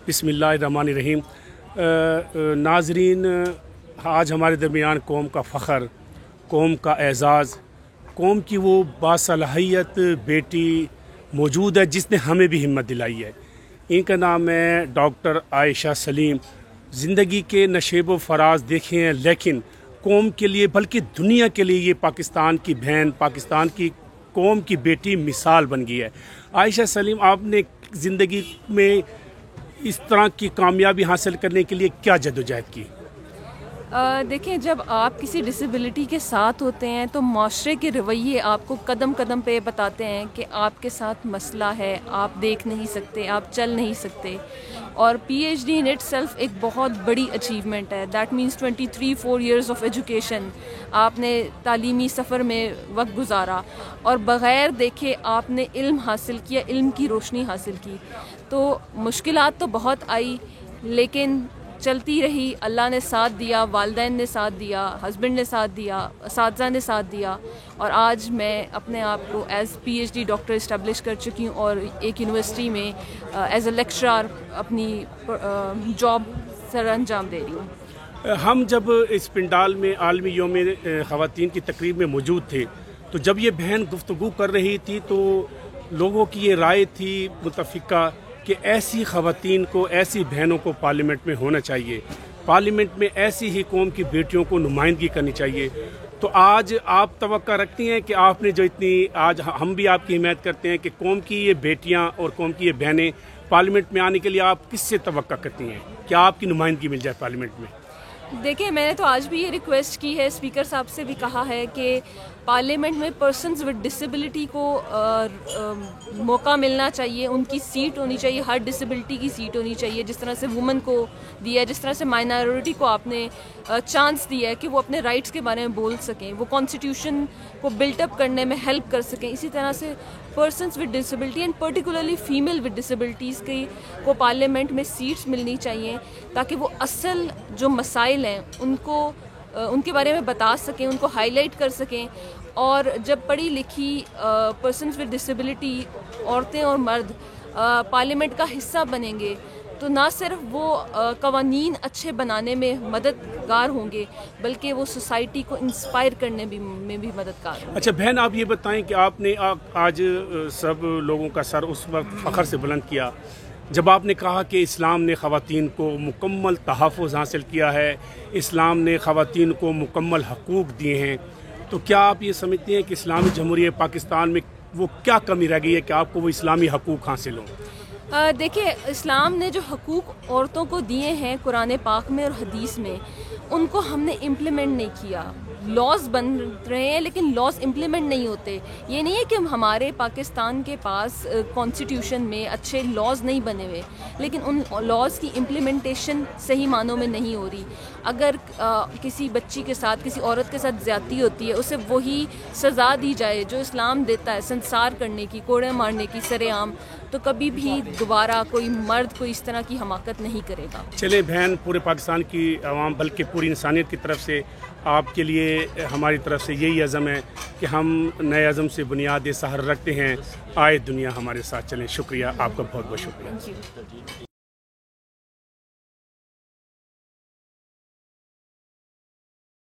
बिस्मिल्लाहिर्रहमानिर्रहीम। नाजरीन, आज हमारे दरमियान कौम का फ़ख्र, कौम का एज़ाज़, कौम की वो बासलाहियत बेटी मौजूद है जिसने हमें भी हिम्मत दिलाई है। इनका नाम है डॉक्टर आयशा सलीम। ज़िंदगी के नशेब व फराज देखे हैं, लेकिन कौम के लिए बल्कि दुनिया के लिए ये पाकिस्तान की बहन, पाकिस्तान की कौम की बेटी मिसाल बन गई है। आयशा सलीम, आपने ज़िंदगी में इस तरह की कामयाबी हासिल करने के लिए क्या जद्दोजहद की? देखें, जब आप किसी डिसेबिलिटी के साथ होते हैं तो माशरे के रवैये आपको कदम कदम पे बताते हैं कि आपके साथ मसला है, आप देख नहीं सकते, आप चल नहीं सकते। और PhD इन इटसेल्फ एक बहुत बड़ी अचीवमेंट है। That means 23-4 years of education, आपने तालीमी सफ़र में वक्त गुजारा और बग़ैर देखे आपने इल्म हासिल किया, इल्म की रोशनी हासिल की। तो मुश्किलात तो बहुत आई, लेकिन चलती रही। अल्लाह ने साथ दिया, वालिदैन ने साथ दिया, हस्बैंड ने साथ दिया, असातिज़ा ने साथ दिया, और आज मैं अपने आप को एज़ PhD डॉक्टर इस्टेब्लिश कर चुकी हूँ और एक यूनिवर्सिटी में एज़ अ लेक्चरर अपनी जॉब सर अंजाम दे रही हूँ। हम जब इस पिंडाल में आलमी यौम ख़वातीन की तकरीब में मौजूद थे, तो जब ये बहन गुफ्तगू कर रही थी तो लोगों की ये राय थी मुतफ़िका कि ऐसी ख़वातीन को, ऐसी बहनों को पार्लियामेंट में होना चाहिए, पार्लियामेंट में ऐसी ही कौम की बेटियों को नुमाइंदगी करनी चाहिए। तो आज आप तवक्का रखती हैं कि आपने जो इतनी, आज हम भी आपकी हिमायत करते हैं कि कौम की ये बेटियां और कौम की ये बहनें पार्लियामेंट में आने के लिए आप किससे तवक्का करती हैं? क्या आपकी नुमाइंदगी मिल जाए पार्लियामेंट में? देखिए, मैंने तो आज भी ये रिक्वेस्ट की है, स्पीकर साहब से भी कहा है कि पार्लियामेंट में पर्सन्स विद डिसेबिलिटी को मौका मिलना चाहिए, उनकी सीट होनी चाहिए, हर डिसेबिलिटी की सीट होनी चाहिए। जिस तरह से वुमेन को दिया, जिस तरह से माइनॉरिटी को आपने चांस दिया है कि वो अपने राइट्स के बारे में बोल सकें, वो कॉन्स्टिट्यूशन को बिल्टअप करने में हेल्प कर सकें, इसी तरह से persons with disability and particularly female with disabilities को पार्लियामेंट में सीट्स मिलनी चाहिए, ताकि वो असल जो मसाइल हैं उनको उनके बारे में बता सकें, उनको हाईलाइट कर सकें। और जब पढ़ी लिखी पर्सन्स विद डिसेबिलिटी, औरतें और मर्द पार्लियामेंट का हिस्सा बनेंगे तो ना सिर्फ वो कवानीन अच्छे बनाने में मददगार होंगे, बल्कि वो सोसाइटी को इंस्पायर करने में भी मददगार होंगे। अच्छा बहन, आप ये बताएं कि आपने आज सब लोगों का सर उस वक्त फ़ख्र से बुलंद किया जब आपने कहा कि इस्लाम ने ख़वातीन को मुकम्मल तहफ़्फ़ुज़ हासिल किया है, इस्लाम ने ख़वातीन को मुकम्मल हकूक़ दिए हैं। तो क्या आप ये समझते हैं कि इस्लामी जमहूरियत पाकिस्तान में वो क्या कमी रह गई है कि आपको वो इस्लामी हकूक़ हासिल हों? देखिए, इस्लाम ने जो हकूक़ औरतों को दिए हैं कुरान पाक में और हदीस में, उनको हमने इम्प्लीमेंट नहीं किया। लॉज बन रहे हैं लेकिन लॉज इम्प्लीमेंट नहीं होते। ये नहीं है कि हमारे पाकिस्तान के पास कॉन्स्टिट्यूशन में अच्छे लॉज नहीं बने हुए, लेकिन उन लॉज की इम्प्लीमेंटेशन सही मानों में नहीं हो रही। अगर किसी बच्ची के साथ, किसी औरत के साथ ज़्यादती होती है, उसे वही सज़ा दी जाए जो इस्लाम देता है, संसार करने की, कोड़े मारने की सरेआम, तो कभी भी दोबारा कोई मर्द कोई इस तरह की हमाकत नहीं करेगा। चले बहन, पूरे पाकिस्तान की आवाम बल्कि पूरी इंसानियत की तरफ से आपके लिए हमारी तरफ से यही अज़म है कि हम नए अज़म से बुनियाद सहारा रखते हैं। आए दुनिया हमारे साथ चलें। शुक्रिया, आपका बहुत बहुत शुक्रिया।